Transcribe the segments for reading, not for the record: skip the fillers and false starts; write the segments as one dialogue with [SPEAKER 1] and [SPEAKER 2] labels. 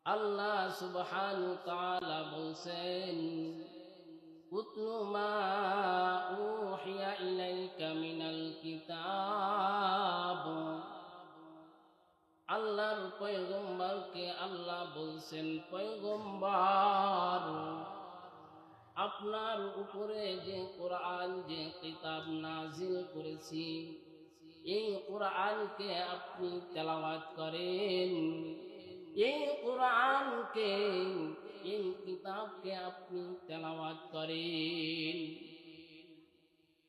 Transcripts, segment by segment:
[SPEAKER 1] আল্লাহ সুবহানাহু ওয়া তাআলা বলছেন, উতলু মা উহিয়া ইলাইকা মিনাল কিতাব। আল্লাহর পয়গম্বরকে আল্লাহ বলছেন, পয়গম্বর, আপনার উপরে যে কোরআন, যে কিতাব নাজিল করেছি, এই কোরআনকে আপনি তেলাওয়াত করেন। এই কোরআনকে, এই কিতাবকে আপনি তেলাওয়াত করেন।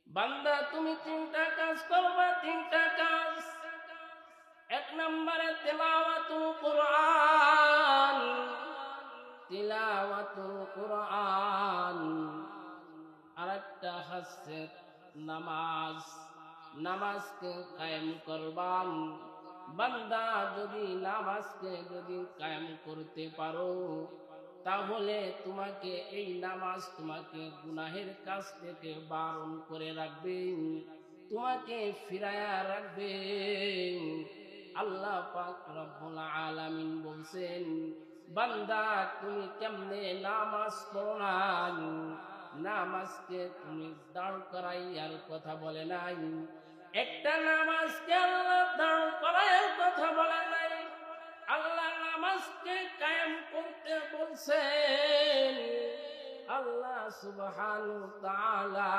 [SPEAKER 1] বান্দা, তুমি তিনটা কাজ করবা, তিনটা কাজ। এক নম্বরে তেলাওয়াতুল কোরআন, তিলাওয়াতুল কোরআন। আরেকটা হচ্ছে নামাজ, নামাজকে কায়েম করবান। বান্দা, যদি নামাজকে যদি কায়েম করতে পারো, তাহলে তোমাকে এই নামাজ তোমাকে গুনাহের কাছ থেকে বারণ করে রাখবে, তোমাকে ফিরায়া রাখবে। আল্লাহ পাক রব্বুল আলামিন বলছেন, বান্দা তুমি কেমনে নামাজ পড়ো না, নামাজকে তুমি দাঁড় করাইয়ার কথা বলে নাই। একটা নামাজকে আল্লাহ দাঁড় করাইয়ার কথা বলে নাই, আল্লাহ নামাজকে কায়েম করতে বলছেন। আল্লাহ সুবহানাহু ওয়া তাআলা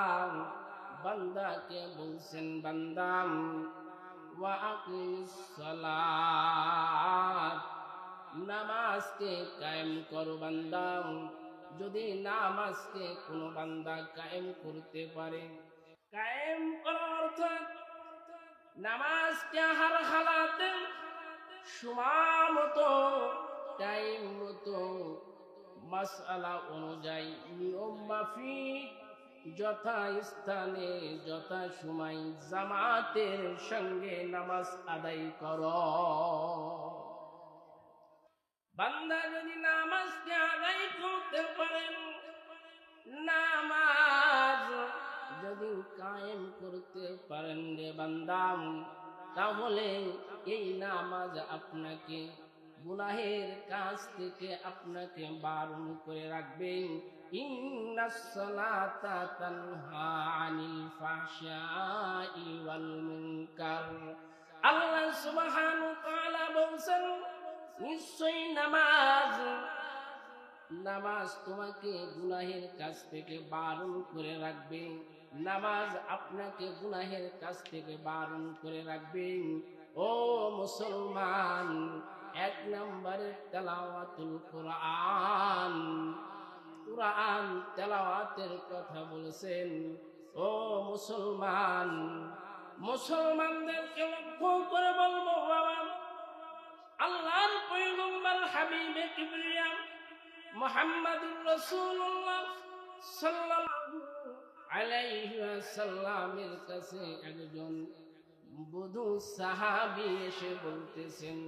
[SPEAKER 1] বান্দাকে বলছেন, বান্দা ওয়া আকিমিস সালাত, নামাজকে কায়েম করো বান্দা। যদি নামাজকে কোনো বান্দা কায়েম করতে পারে, কায়েম করার অর্থ নামাজকে হার হালাতে সময় মতো, টাইম মতো, মাসআলা অনুযায়ী, নিয়ম মাফিক, যথা স্থানে যথা সময় জামাতের সঙ্গে নামাজ আদায় করো। বান্দা যদি নামাজকে আদায় করতে পারেন, নামাজ যদি কায়েম করতে পারেন রে বান্দা, তাহলে এই নামাজ আপনাকে গুনাহের কাছ থেকে আপনাকে বারণ করে রাখবেন। ইন্নাস সালাতা তানহা আনিল ফাহশাই ওয়াল মুনকার। আল্লাহ সুবহানাহু ওয়া তাআলা বলেন, নিশ্চয়ই নামাজ, নামাজ তোমাকে গুনাহের কাছ থেকে বারণ করে রাখবে। নামাজ আপনাকে গুনাহের কাছ থেকে বারণ করে রাখবে। ও মুসলমান, এক নম্বরে তেলাওয়াতুল কোরআন, কোরআন তেলাওয়াতের কথা বলেছেন। ও মুসলমান, মুসলমানদেরকে লক্ষ্য করে বলবো, বাবা, আল্লাহর পয়গম্বর হাবিবে কিবরিয়া মুহাম্মদুর রাসূলুল্লাহ সাল্লাল্লাহু আলাইহি ওয়াসাল্লামের কাছে একজন বধূ সাহাবী এসে বলতেছেন,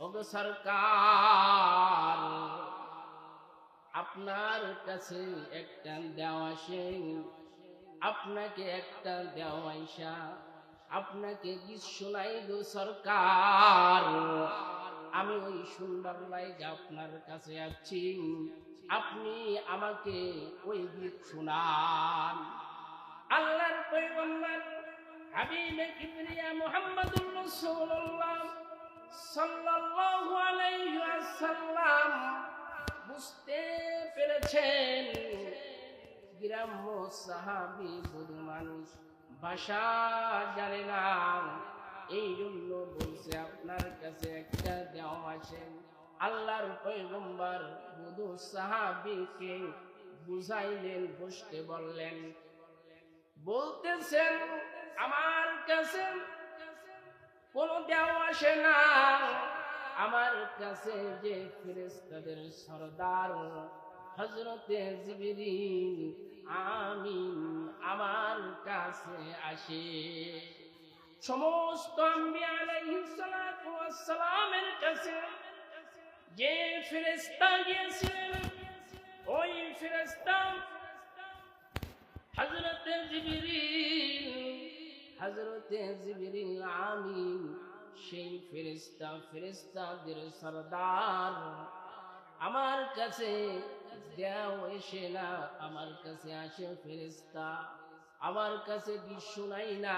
[SPEAKER 1] ওগো সরকার, আপনার কাছে একটা দেওয়া আসেন, আপনাকে একটা দেওয়া আইসা আপনাকে কি শোনাই গো সরকার। আমি ওই সুন্দর লাইগা আপনার কাছে আছি, আপনি আমাকে ওই গীত শোনান। আল্লাহর পয়গম্বর হাবিবে কিবরিয়া মুহাম্মদুর রাসূলুল্লাহ সাল্লাল্লাহু আলাইহি ওয়াসাল্লাম বুঝতে পেরেছেন গ্রাম্য সাহাবী বধূ মানুষ, ভাষা জানে না, এই জন্য বলছে আপনার কাছে একটা দেওয়া আসেন। আল্লাহর পয়গম্বর বধূ সাহাবীকে বুঝাইলেন, বসতে বললেন, বলতেছেন, আমার কাছে কোনো দেওয়া আসে না, আমার কাছে যে ফেরেশতাদের সরদার হযরতে জিবরিল আমিন আমার কাছে আসে। সমস্ত আম্বিয়া আলাইহিস সালাতু ওয়াস সালামের কাছে যে ফেরেশতা গিয়েছিলেন, ওই ফেরেশতা হযরতে জিবরিল আমিন সেই ফেরেশতাদের সরদার আমার কাছে দেও এসে না, আমার কাছে আসে ফেরেশতা, আমার কাছে কি শোনাই না,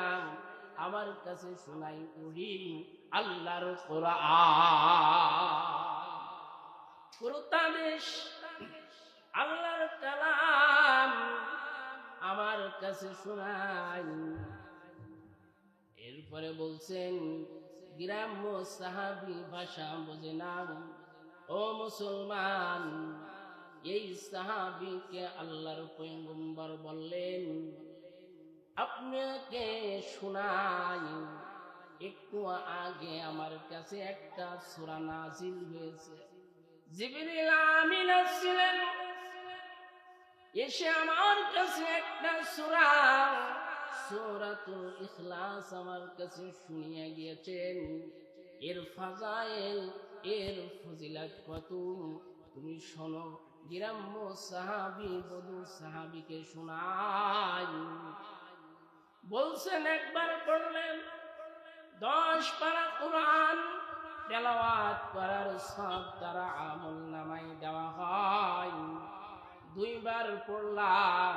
[SPEAKER 1] আমার কাছে শোনাই ওহি আল্লাহর কোরআন, কুরআনের আল্লাহর কালাম আমার কাছে শোনাই। এরপরে বলছেন গ্রাম্য সাহাবী ভাষা বোঝে না, ও মুসলমান, এই সাহাবীকে আল্লাহর পয়গম্বর বললেন আপনাকে শোনাই, একটু আগে আমার কাছে একটা সূরা নাজিল হয়েছে, জিবরিল আমিন আসছিলেন, এসে আমার কাছে একটা সূরা সূরাতুল ইখলাস আমার কাছে শুনিয়ে গিয়েছেন, এর ফাজাইল, এর ফজিলত কত তুমি শোনো। গ্রাম্য সাহাবী বধূ সাহাবীকে শোনাই। বলছেন একবার পড়লেন 10 পারা কোরআন তেলাওয়াত করার সব তারা আমলনামায় দেওয়া হয়। 2 বার পড়লাম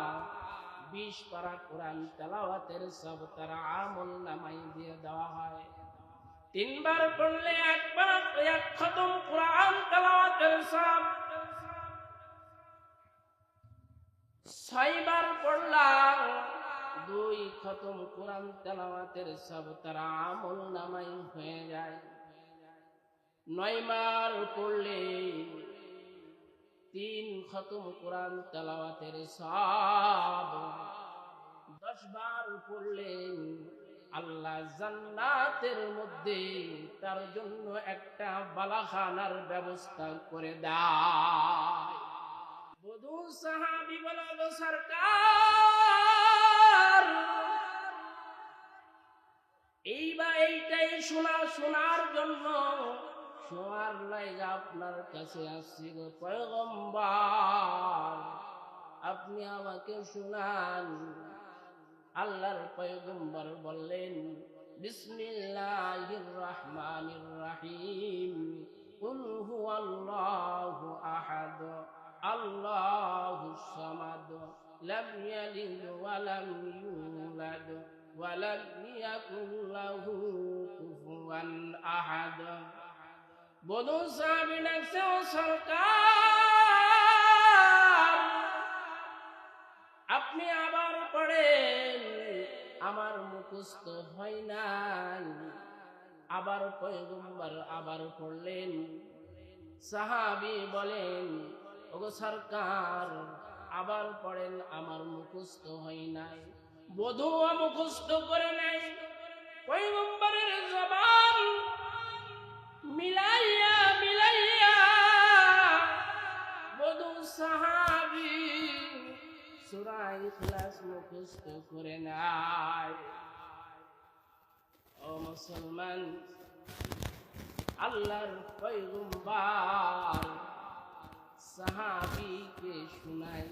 [SPEAKER 1] 20 পারা কোরআন তেলাওয়াতের সব তারা আমলনামায় দিয়ে দেওয়া হয়। 3 বার পড়লে 1 পারা 1 খতম কোরআন তেলাওয়াতের সব, 6 বার পড়লাম 2 খতম কোরআন তেলাওয়াতের সব তারা আমলনামায় হয়ে যায়। 9 বার পড়লে 3 খতম কোরআন তেলাওয়াতের সব, 10 বার পড়লেন আল্লাহ জান্নাতের মধ্যে তার জন্য একটা বালাখানার ব্যবস্থা করে দেয়। বধূ সাহাবী বলল সরকার এইটাই শোনার জন্য শোনার লাইগা আপনার কাছে আসছি গো পয়গম্বর, আপনি আমাকে শোনান। আল্লাহর পয়গম্বর বললেন বিসমিল্লাহির রহমানির রহিম, কুল হুয়াল্লাহু আহাদ আল্লাহুস সামাদ লাম ইয়ালিদ ওয়া লাম ইউলাদ ওয়া লাম ইয়াকুল লাহু কুফুয়ান আহাদ। বধূ সাহাবী ডাকছে ও সরকার আপনি আবার পড়েন, আমার মুখস্থ হয় নাই। আবার পয়গম্বর আবার পড়লেন। সাহাবী বলেন ওগো সরকার আবার পড়েন, আমার মুখস্থ হয় নাই। বধূ মুখস্থ করে নাই। পয়গম্বরের জবান মিলাইয়া মিলাইয়া বধূ সাহাবী সূরা ইখলাস মুখস্থ করে নাই। ও মুসলমান, আল্লাহর পয়গম্বর সাহাবীকে শুনাই।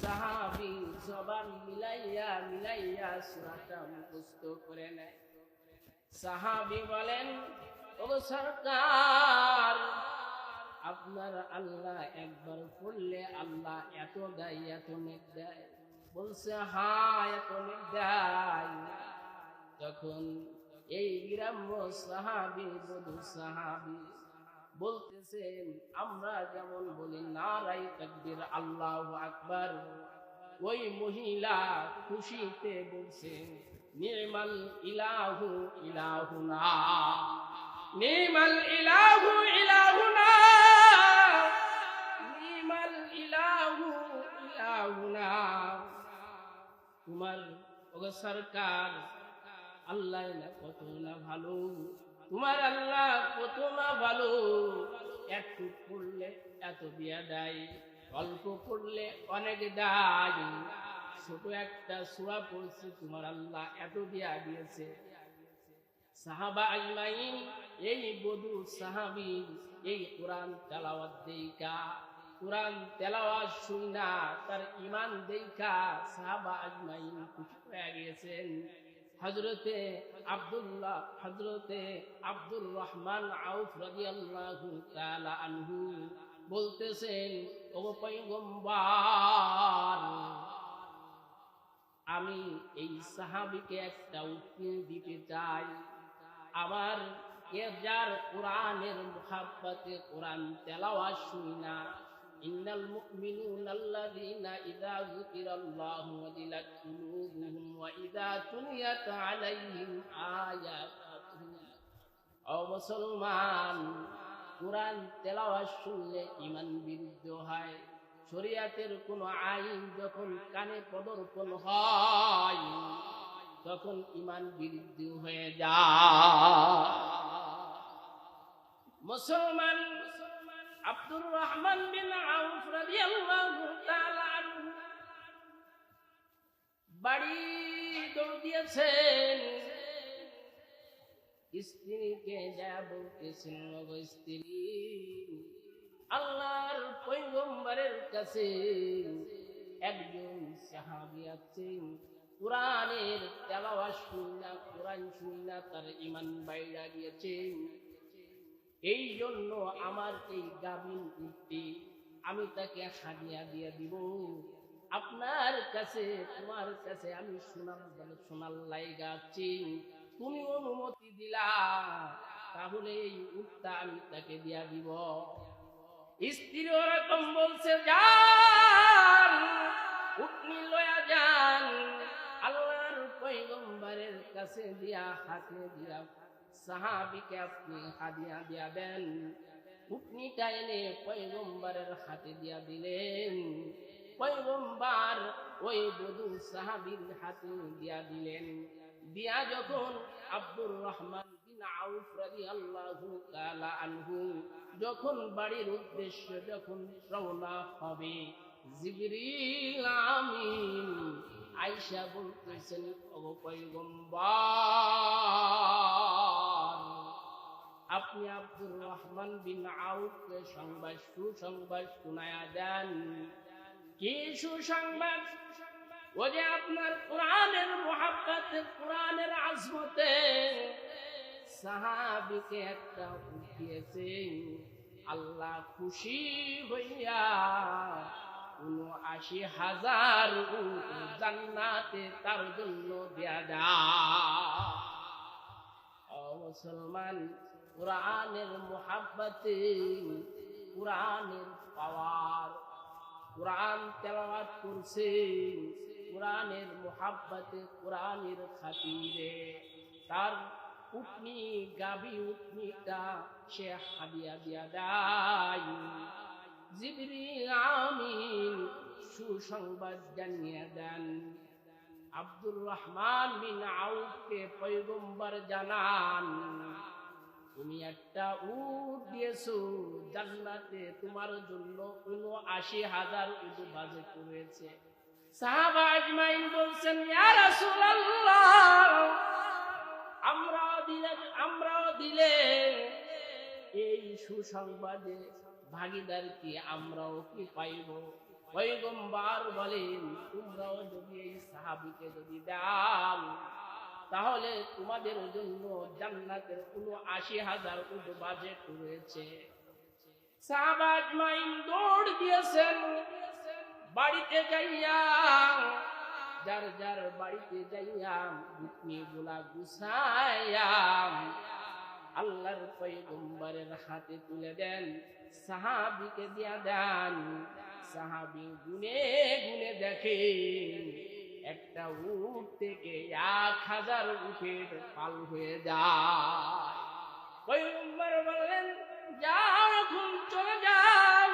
[SPEAKER 1] সাহাবী জবান মিলাইয়া মিলাইয়া সূরাটা মুখস্থ করে নেয়। সাহাবী বলেন ও সরকার আপনার আল্লাহ একবার পড়লে আল্লাহ এত দেয় এত নেক দেয়? বলছে হ্যাঁ এত নেক দেয়। তখন এই গ্রাম্য সাহাবী বধূ সাহাবী বলতেছেন আমরা যেমন বলি নারায়ে তাকবীর আল্লাহু আকবার, ওই মহিলা খুশিতে বলছে নি'মাল ইলাহু ইলাহুনা, নি'মাল ইলাহু ইলাহুনা, নি'মাল ইলাহু ইলাহুনা। তোমার ওগো সরকার আল্লাহ না কত না ভালো, তোমার আল্লাহ কত না ভালো। একটু পড়লে এত দিয়া দেয়, অল্প পড়লে অনেক দেয়। ছোট একটা সূরা পড়ছি তোমার আল্লাহ এত দিয়া দিয়েছে। সাহাবা আজমাইন এই বধূ সাহাবী এই কোরআন তেলাওয়াত দেইকা, কোরআন তেলাওয়াত শুনা তার ঈমান দেইকা সাহাবা আজমাইন খুশি হয়ে গিয়েছেন। হযরতে আব্দুর রহমান আউফ রাদিয়াল্লাহু তাআলা আনহু বলতেছেন, ওগো পয়গম্বর, আমি এই সাহাবীকে একটা উটনি দিতে চাই। আমার যার কোরআনের মুহাব্বতে কোরআন তেলাওয়াত শুনি না, ইন্নাল মুমিনুনা আল্লাযীনা ইযা যুকিরাল্লাহু ওয়াজিলাত কুলুবুহুম ওয়া ইযা তুলিয়াত আলাইহিম আয়াতুহু। ও মুসলমান, কোরআন তেলাওয়াত শুনলে ঈমান বৃদ্ধি হয়। শরীয়তের কোন আইন যখন কানে পদার্পণ হয় তখন ঈমান বৃদ্ধি হয়ে যায়। মুসলমান আব্দুর রহমান বিন আউফ রাদিয়াল্লাহু তাআলা আনহু বাড়ি দৌড় দিয়েছেন, স্ত্রীকে যা বলতেছেন, ওগো স্ত্রী, আল্লাহর পয়গম্বরের কাছে একজন সাহাবী আছেন, কোরআনের তেলাওয়াত শুনা, কোরআন শুনা তার ঈমান বাইরা গিয়েছে। এই জন্য আমার এই গাভীর উটটি আমি তাকে হাদিয়া দিয়ে দিব। আপনার কাছে, তোমার কাছে আমি সোনার লাইগা আছি, তুমি অনুমতি দিলা, তাহলে এই উটটা আমি তাকে দিয়া দিব। স্ত্রী ওরকম বলছে, যান উটনি লয়া যান, আল্লাহর পয়গম্বরের কাছে দিয়া, হাতে দিয়া সাহাবীকে আপনি হাদিয়া দিয়া দেন। উটনিটা এনে পয়গম্বরের হাতে দিয়া দিলেন। পয়গম্বর ওই বধূ সাহাবীর হাতে দিয়া দিলেন। দিয়া যখন আব্দুর রহমান বিন আউফ রাদিয়াল্লাহু তাআলা আনহু যখন বাড়ির উদ্দেশ্যে যখন রওনা হবে, জিবরিল আমিন আয়েশা বলতেছেন, ওগো পয়গম্বর, আপনি আব্দুর রহমান বিন আউফকে সুসংবাদ শোনায়া দেন। কি সুসংবাদ? ও যে আপনার কোরআনের মুহাব্বতে, কোরআনের আজমতে সাহাবীকে একটা উঠিয়েছে, আল্লাহ খুশি হইয়া ৭৯,০০০ উট জান্নাতে তার জন্য দেয়া দেয়। ও মুসলমান, কোরআনের মুহাব্বতে, কোরআনের পাওয়ার, কোরআন তেলাওয়াত করছে, কোরআনের মুহাব্বতে, কোরআনের খাতিরে তার উটনি, গাভী উটনিটা সে হাদিয়া দিয়া দেয়। জিবরিল আমিন সুসংবাদ জানিয়ে দেন। আব্দুর রহমান বিন আউফকে পয়গম্বর জানান, তুমি একটা উট দিয়েছো, জান্নাতে তোমার জন্য ৭৯,০০০ উট বাজেট রয়েছে। সাহাবা আজমাইন বলছেন, ইয়া রাসূলুল্লাহ, আমরাও দিলে এই সুসংবাদে ভাগীদার কি, আমরাও কি পাইব? পয়গম্বর বলেন, তোমরাও যদি এই সাহাবীকে যদি দাও, তাহলে তোমাদের জন্য জান্নাতের ৭৯,০০০ উট বাজেট রয়েছে। সাহাবা আজমাইন দৌড় দিয়েছেন বাড়িতে যাইয়া, যার যার বাড়িতে যাইয়া উটনিগুলা গুছাইয়া আল্লাহর পয়গম্বরের হাতে তুলে দেন, সাহাবীকে দিয়া দেন। সাহাবী গুনে গুনে দেখে একটা উট থেকে ১,০০০ উটের পাল হয়ে যায়। পয়গম্বর বললেন, যাও, এখন চলে যাও।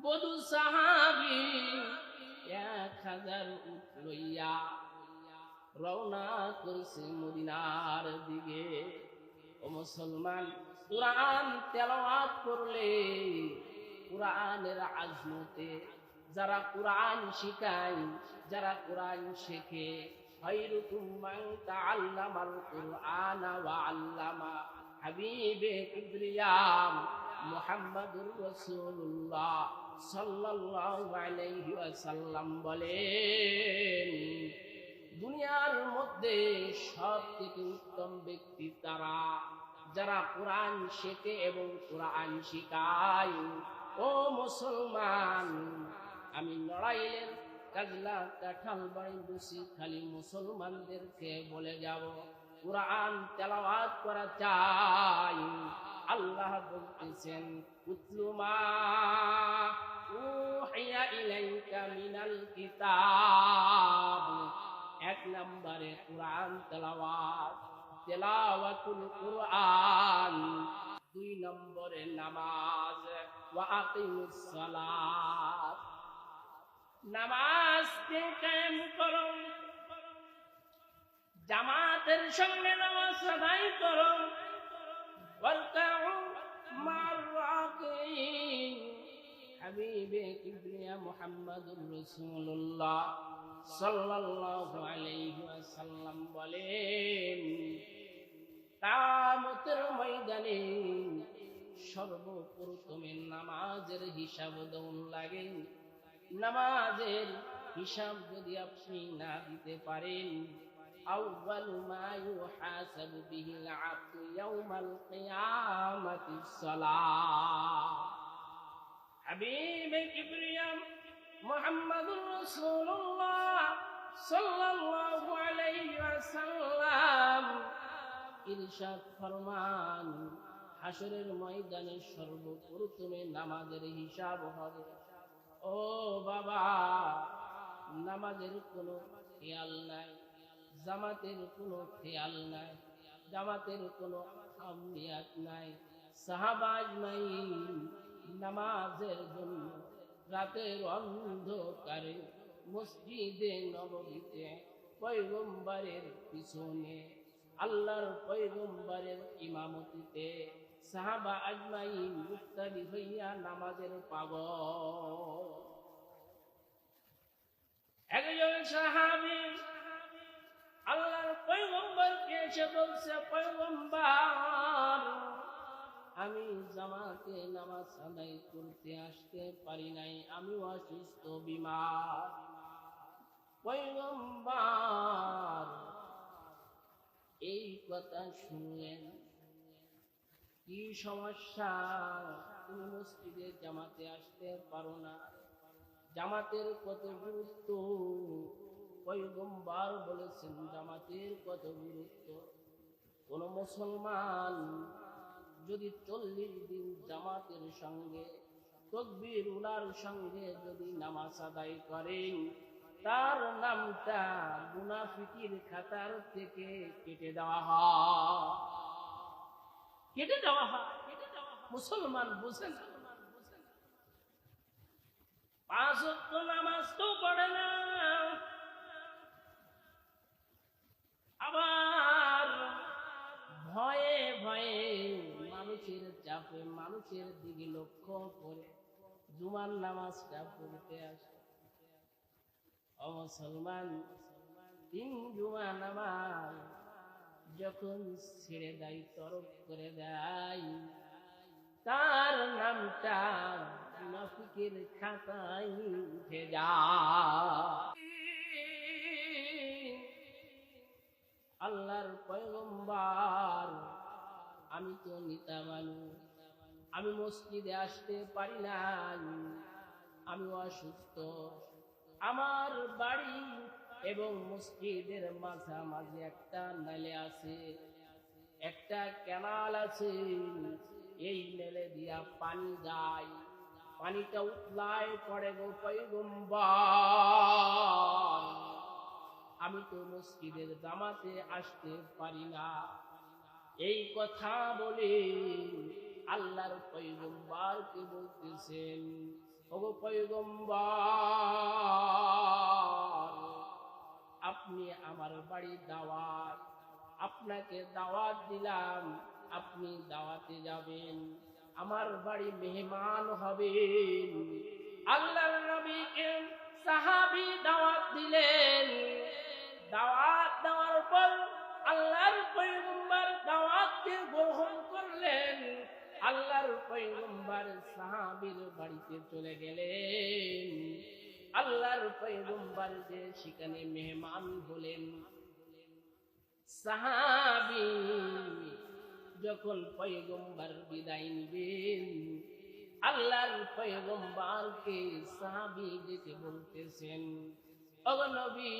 [SPEAKER 1] বধূ সাহাবী ১,০০০ উট লইয়া রওনা করছে মদিনার দিকে। ও মুসলমান, কোরআন তেলাওয়াত করলে, কোরআনের আজমতে যারা কোরআন শিখায়, যারা কোরআন শেখে, খায়রুকুম মান তাআল্লামাল কুরআনা ওয়া আল্লামা, হাবিবে কিবরিয়াম মুহাম্মাদুর রাসূলুল্লাহ সাল্লাল্লাহু আলাইহি ওয়াসাল্লাম বলেন, দুনিয়ার মধ্যে সবথেকে উত্তম ব্যক্তি তারা যারা কোরআন শেখে এবং কোরআন শিখায়, ও মুসলমান, আমি নড়াইলের কাজলা কাঁঠাল বাড়ি বসি খালি মুসলমানদেরকে বলে যাব, কোরআন তেলাওয়াত করা চাই। আল্লাহ বলতেছেন, উতলু মা উহিয়া ইলাইকা মিনাল কিতাব। এক নম্বরে কোরআন তেলাওয়াত, তেলাওয়াতুল কোরআন। দুই নম্বরে নামাজ, ওয়া আকিমুস সালাত, নামাজকে কায়েম করো, জামাতের সঙ্গে নামাজ আদায় করো। ওয়ারকাউ মা'র রাকিঈন। হাবিবে কিবরিয়া মুহাম্মাদুর রাসূলুল্লাহ সাল্লাল্লাহু আলাইহি ওয়াসাল্লাম বলেন, কিয়ামতের ময়দানে সর্বপ্রথমে নামাজের হিসাব দেওয়ার লাগে। নামাজের হিসাব যদি আপনি না দিতে পারেন, আউয়ালু মা ইউহাসাবু বিহিল আবদু ইয়াউমাল কিয়ামাতিস সালাহ। হাবিবে কিবরিয়া মুহাম্মাদুর রাসূলুল্লাহ সাল্লাল্লাহু আলাইহি ওয়াসাল্লাম ইরশাদ ফরমান, হাসরের ময়দানে সর্বপ্রথমে নামাজের হিসাব হবে। ও বাবা, নামাজের কোনো খেয়াল নাই, জামাতের কোনো খেয়াল নাই, জামাতের কোনো আহমিয়ত নাই। সাহাবা আজমাইন নামাজের জন্য রাতের অন্ধকারে মসজিদে নববীতে পয়গম্বরের পিছনে আল্লাহর পয়গম্বরের ইমামতিতে সাহাবা আজমাইন মুক্তাদি হইয়া নামাজের পাগল। একজন সাহাবী আল্লাহর পয়গম্বরকে এসে বলছে, পয়গম্বর, আমি জামাতে নামাজ আদায় করতে আসতে পারি নাই, আমি অসুস্থ, বিমার। পয়গম্বর এই কথা শুনলেন, কি সমস্যা, তুমি মসজিদে জামাতে আসতে পারো না, জামাতের কত গুরুত্ব। পয়গম্বর বলেছেন, জামাতের কত গুরুত্ব। কোন মুসলমান যদি 40 দিন জামাতের সঙ্গে তাকবীর উলার সঙ্গে যদি নামাজ আদায় করেন, তার নামটা মুনাফিকের খাতার থেকে কেটে দেওয়া হয়, কেটে দেওয়া হয়। মুসলমান বুঝেন, 5 ওয়াক্ত নামাজ তো পড়ে না, আবার ভয়ে ভয়ে মানুষের চাপে মানুষের দিকে লক্ষ্য করে জুমার নামাজটা পড়তে আসে। ও মুসলমান, 3 জুমা নামাজ যখন ছেড়ে দেয়, তরক করে দেয়, তার নামটা মুনাফিকের খাতায় উঠে যায়। আল্লাহর পয়গম্বর, আমি তো নিতা মানুষ, আমি মসজিদে আসতে পারি না, আমি অসুস্থ, আমার বাড়ি এবং মসজিদের মাঝামাঝি একটা নালে আছে, একটা ক্যানাল আছে, এই নেলে দিয়া পানি যায়, পানিটা উতলায় পড়ে গো পয়গম্বর, আমি তো মসজিদের জামাতে আসতে পারি না। এই কথা বলে আল্লাহর পয়গম্বরকে বলতেছেন, ওগো পয়গম্বর, আপনি আমার বাড়ি দাওয়াত, আপনাকে দাওয়াত দিলাম, আপনি দাওয়াতে যাবেন, আমার বাড়ি মেহমান হবেন। আল্লাহর নবীকে সাহাবী দাওয়াত দিলেন, দাওয়াত দেওয়ার পর আল্লাহর পয়গম্বর দাওয়াতকে গ্রহণ করলেন। আল্লাহর পয়গম্বর সাহাবীর বাড়িতে চলে গেলেন। আল্লাহর পয়গম্বর যে সেখানে মেহমান হলেন, সাহাবী যখন পয়গম্বর বিদায় নিবেন, আল্লাহর পয়গম্বরকে সাহাবী ডেকে বলতেছেন, ওগো নবী,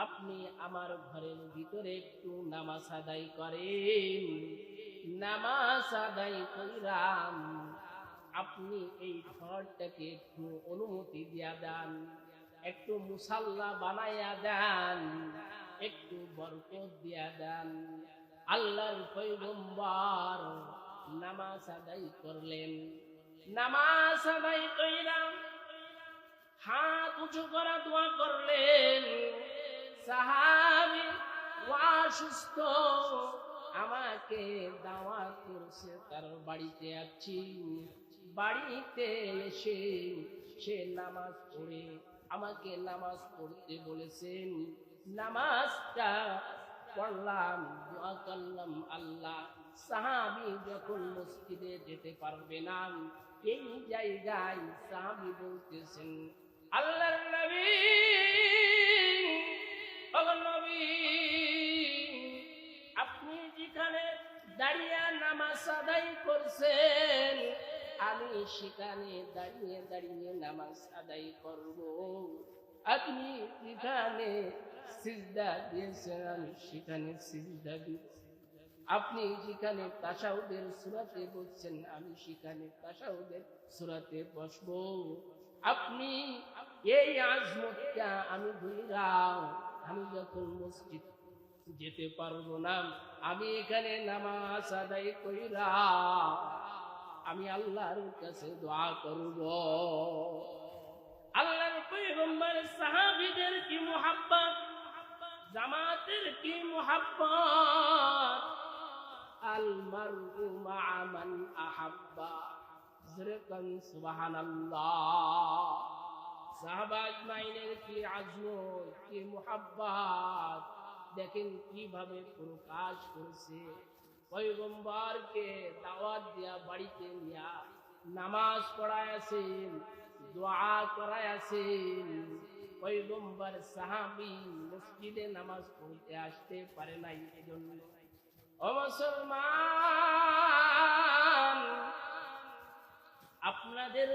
[SPEAKER 1] আপনি আমার ঘরের ভিতরে একটু নামাজ আদায় করেন। নামাজ আদায় কইরাম আপনি এই ঘরটাকে একটু অনুমতি দিয়া দেন, একটু মুসাল্লা বানাইয়া দেন, একটু বরকত দিয়া দেন। আল্লাহর পয়গম্বর নামাজ আদায় করলেন। নামাজ আদায় কইরাম হাত উঁচু করা দোয়া করলেন, সাহাবী অসুস্থ, আমাকে দাওয়াত করছে, তার বাড়িতে আছি। বাড়িতে এসে সে নামাজ পড়ে আমাকে নামাজ পড়তে বলেছেন। নামাজটা পড়লাম, দোয়া করলাম। আল্লাহ, সাহাবী যখন মসজিদে যেতে পারবে না, এই জায়গায় সাহাবী বলতেছেন, আল্লাহর নবী, ওগো নবী, আপনি যেখানে দাঁড়িয়ে নামাজ আদায় করছেন, আমি সেখানে দাঁড়িয়ে দাঁড়িয়ে নামাজ আদায় করব। আপনি যেখানে সিজদা দিয়েছেন, আমি সেখানে সিজদা দিব। আপনি যেখানে তাশাহুদের সূরাতে বসছেন, আমি সেখানে তাশাহুদের সূরাতে বসব। আপনি এই আজমতটা আমি ভুলিলাম, আমি যখন মসজিদ যেতে পারবো না, আমি এখানে নামাজ আদায় কইরা আমি আল্লাহর কাছে দোয়া করব। আল্লাহর পয়গম্বর সাহাবীদের কি মুহাব্বত, জামাতের কি মুহাব্বত। আল মারউ মা মান আহাব্বা, যরকান সুবহানাল্লাহ। সাহাবা আজমাইনের কি আজমত, কি মুহাব্বত, দেখেন কিভাবে প্রকাশ করেছে। পয়গম্বরকে দাওয়াত দিয়া বাড়িতে নিয়া নামাজ পড়ায়াছেন, দোয়া করায়াছেন। পয়গম্বর সাহাবী মসজিদে নামাজ পড়তে আসতে পারে নাই। এজন্য ও মুসলমান, আপনাদের